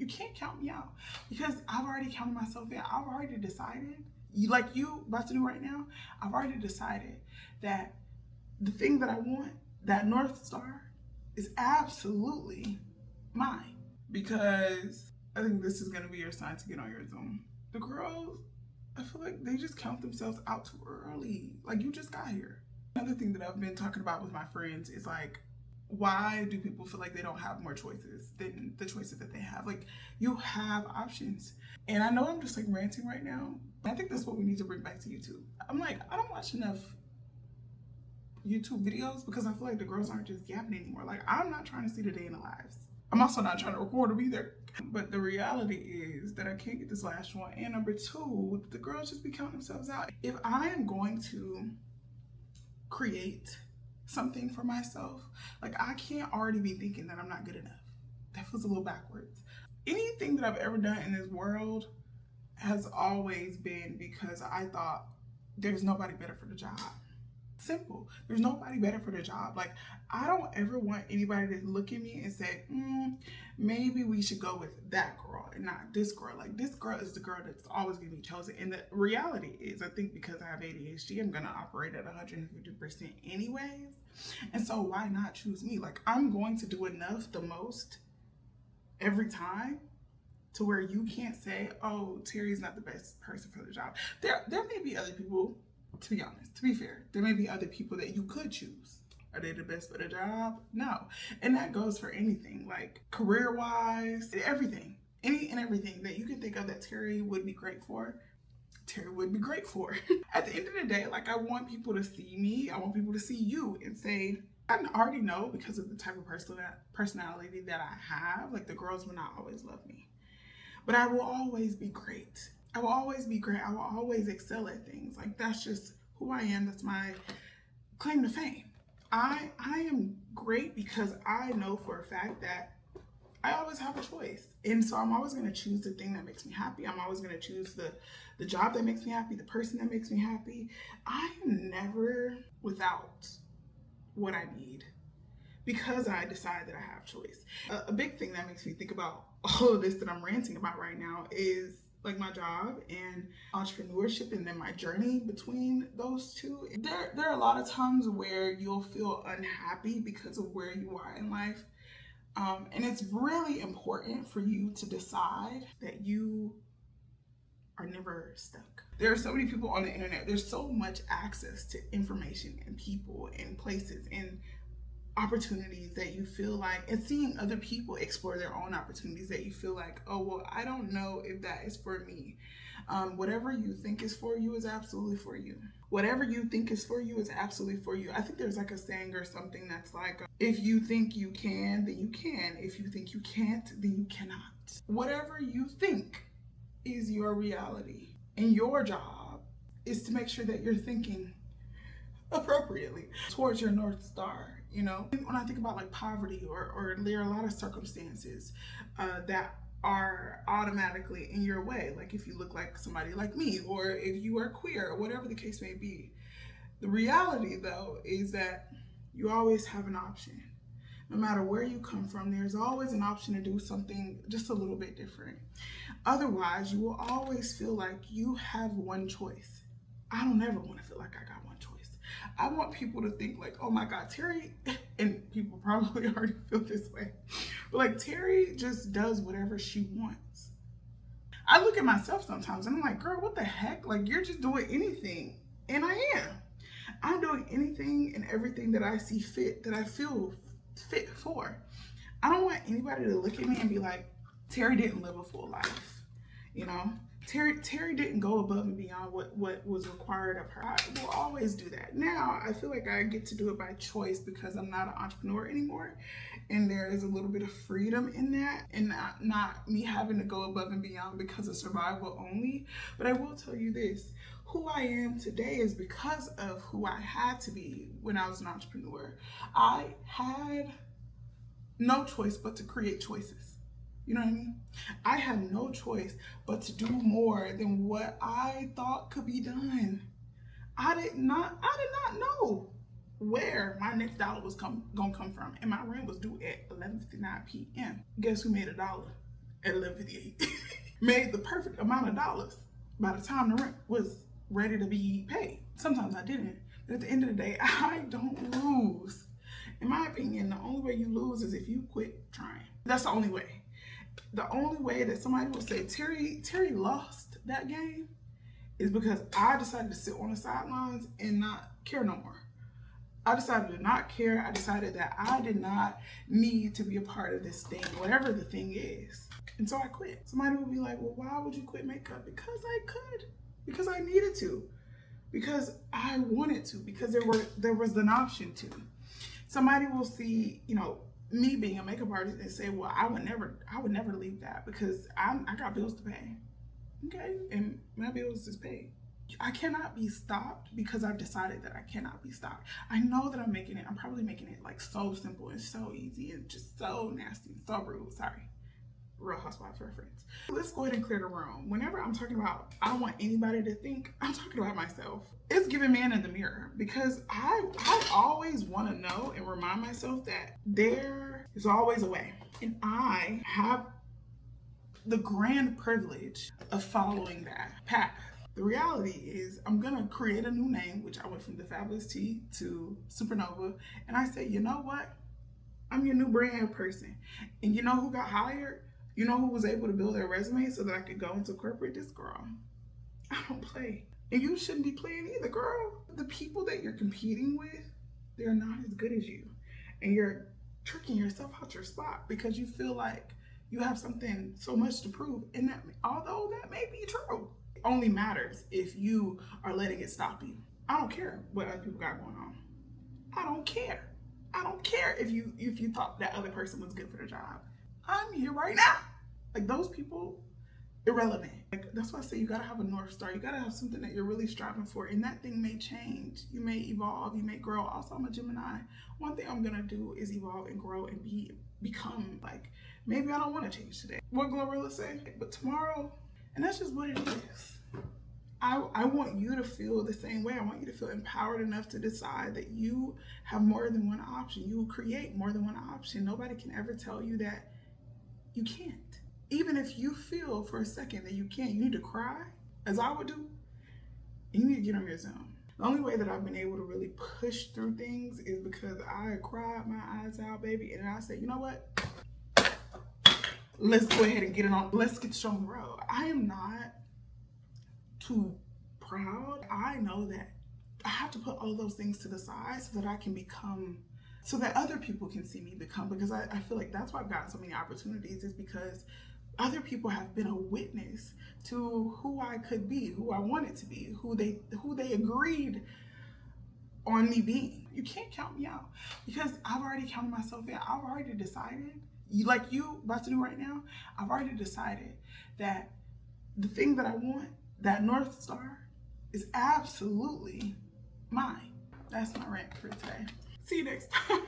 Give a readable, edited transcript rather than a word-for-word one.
can't count me out because I've already counted myself in. I've already decided, like you about to do right now, I've already decided that the thing that I want, that North Star, is absolutely mine. Because I think this is going to be your sign to get on your Zoom. The girls, I feel like they just count themselves out too early. Like, you just got here. Another thing that I've been talking about with my friends is like, why do people feel like they don't have more choices than the choices that they have? Like, you have options. And I know I'm just like ranting right now. I think that's what we need to bring back to YouTube. I'm like, I don't watch enough YouTube videos because I feel like the girls aren't just yapping anymore. Like, I'm not trying to see the day in the lives. I'm also not trying to record them either. But the reality is that I can't get this last one. And number two, the girls just be counting themselves out. If I am going to create something for myself, like, I can't already be thinking that I'm not good enough. That feels a little backwards. Anything that I've ever done in this world has always been because I thought there's nobody better for the job. Simple. There's nobody better for the job. Like, I don't ever want anybody to look at me and say, maybe we should go with that girl and not this girl. Like, this girl is the girl that's always going to be chosen. And the reality is, I think because I have ADHD, I'm going to operate at 150% anyways. And so why not choose me? Like, I'm going to do enough, the most, every time to where you can't say, oh, Terry's not the best person for the job. There may be other people. To be honest, to be fair, there may be other people that you could choose. Are they the best for the job? No. And that goes for anything, like career-wise, everything. Any and everything that you can think of that Terry would be great for, Terry would be great for. At the end of the day, like, I want people to see me. I want people to see you and say, I already know because of the type of personality that I have, like, the girls will not always love me. But I will always be great. I will always be great. I will always excel at things. Like, that's just who I am. That's my claim to fame. I am great because I know for a fact that I always have a choice. And so I'm always going to choose the thing that makes me happy. I'm always going to choose the job that makes me happy, the person that makes me happy. I am never without what I need because I decide that I have choice. A big thing that makes me think about all of this that I'm ranting about right now is like my job and entrepreneurship, and then my journey between those two. There are a lot of times where you'll feel unhappy because of where you are in life. And it's really important for you to decide that you are never stuck. There are so many people on the internet. There's so much access to information and people and places and opportunities that you feel like, and seeing other people explore their own opportunities that you feel like, oh, well, I don't know if that is for me. Whatever you think is for you is absolutely for you. Whatever you think is for you is absolutely for you. I think there's like a saying or something that's like, if you think you can, then you can. If you think you can't, then you cannot. Whatever you think is your reality. And your job is to make sure that you're thinking appropriately towards your North Star. You know, when I think about like poverty or there are a lot of circumstances that are automatically in your way. Like if you look like somebody like me, or if you are queer, or whatever the case may be. The reality though is that you always have an option. No matter where you come from, there's always an option to do something just a little bit different. Otherwise, you will always feel like you have one choice. I don't ever want to feel like I got one choice. I want people to think like, oh my God, Terry, and people probably already feel this way, but like Terry just does whatever she wants. I look at myself sometimes and I'm like, girl, what the heck? Like, you're just doing anything. And I am. I'm doing anything and everything that I see fit, that I feel fit for. I don't want anybody to look at me and be like, Terry didn't live a full life, you know? Terry didn't go above and beyond what was required of her. I will always do that. Now, I feel like I get to do it by choice because I'm not an entrepreneur anymore. And there is a little bit of freedom in that, and not me having to go above and beyond because of survival only. But I will tell you this, who I am today is because of who I had to be when I was an entrepreneur. I had no choice but to create choices. You know what I mean? I had no choice but to do more than what I thought could be done. I did not know where my next dollar was gonna come from. And my rent was due at 11:59 p.m. Guess who made $1? at 11:58. Made the perfect amount of dollars by the time the rent was ready to be paid. Sometimes I didn't. But at the end of the day, I don't lose. In my opinion, the only way you lose is if you quit trying. That's the only way. The only way that somebody will say Terry lost that game is because I decided to sit on the sidelines and not care no more. I decided to not care. I decided that I did not need to be a part of this thing, whatever the thing is. And so I quit. Somebody will be like, well, why would you quit makeup? Because I could. Because I needed to. Because I wanted to. Because there was an option to. Somebody will see, me being a makeup artist and say, well, I would never leave that because I got bills to pay. Okay, and my bills is paid. I cannot be stopped because I've decided that I cannot be stopped. I know that I'm probably making it like so simple and so easy and just so nasty, so rude. Sorry. Real Housewives reference. Let's go ahead and clear the room. Whenever I'm talking about, I don't want anybody to think, I'm talking about myself. It's giving man in the mirror because I always want to know and remind myself that there is always a way. And I have the grand privilege of following that path. The reality is I'm going to create a new name, which I went from the Fabulous T to Supernova. And I said, you know what? I'm your new brand person. And you know who got hired? You know who was able to build their resume so that I could go into corporate? This girl. I don't play. And you shouldn't be playing either, girl. The people that you're competing with, they're not as good as you. And you're tricking yourself out your spot because you feel like you have something so much to prove. And that, although that may be true, it only matters if you are letting it stop you. I don't care what other people got going on. I don't care. I don't care if you thought that other person was good for the job. I'm here right now. Like those people, irrelevant. Like that's why I say you gotta have a North Star. You gotta have something that you're really striving for, and that thing may change. You may evolve. You may grow. Also, I'm a Gemini. One thing I'm gonna do is evolve and grow and become like maybe I don't want to change today. What Glorilla say? But tomorrow, and that's just what it is. I want you to feel the same way. I want you to feel empowered enough to decide that you have more than one option. You will create more than one option. Nobody can ever tell you that you can't. Even if you feel for a second that you can't, you need to cry, as I would do, and you need to get on your zone. The only way that I've been able to really push through things is because I cried my eyes out, baby, and I said, you know what? Let's go ahead and get it on. Let's get the show on the road. I am not too proud. I know that I have to put all those things to the side so that I can become, so that other people can see me become, because I feel like that's why I've gotten so many opportunities, is because other people have been a witness to who I could be, who I wanted to be, who they agreed on me being. You can't count me out because I've already counted myself in. I've already decided, like you about to do right now, I've already decided that the thing that I want, that North Star, is absolutely mine. That's my rant for today. See you next time.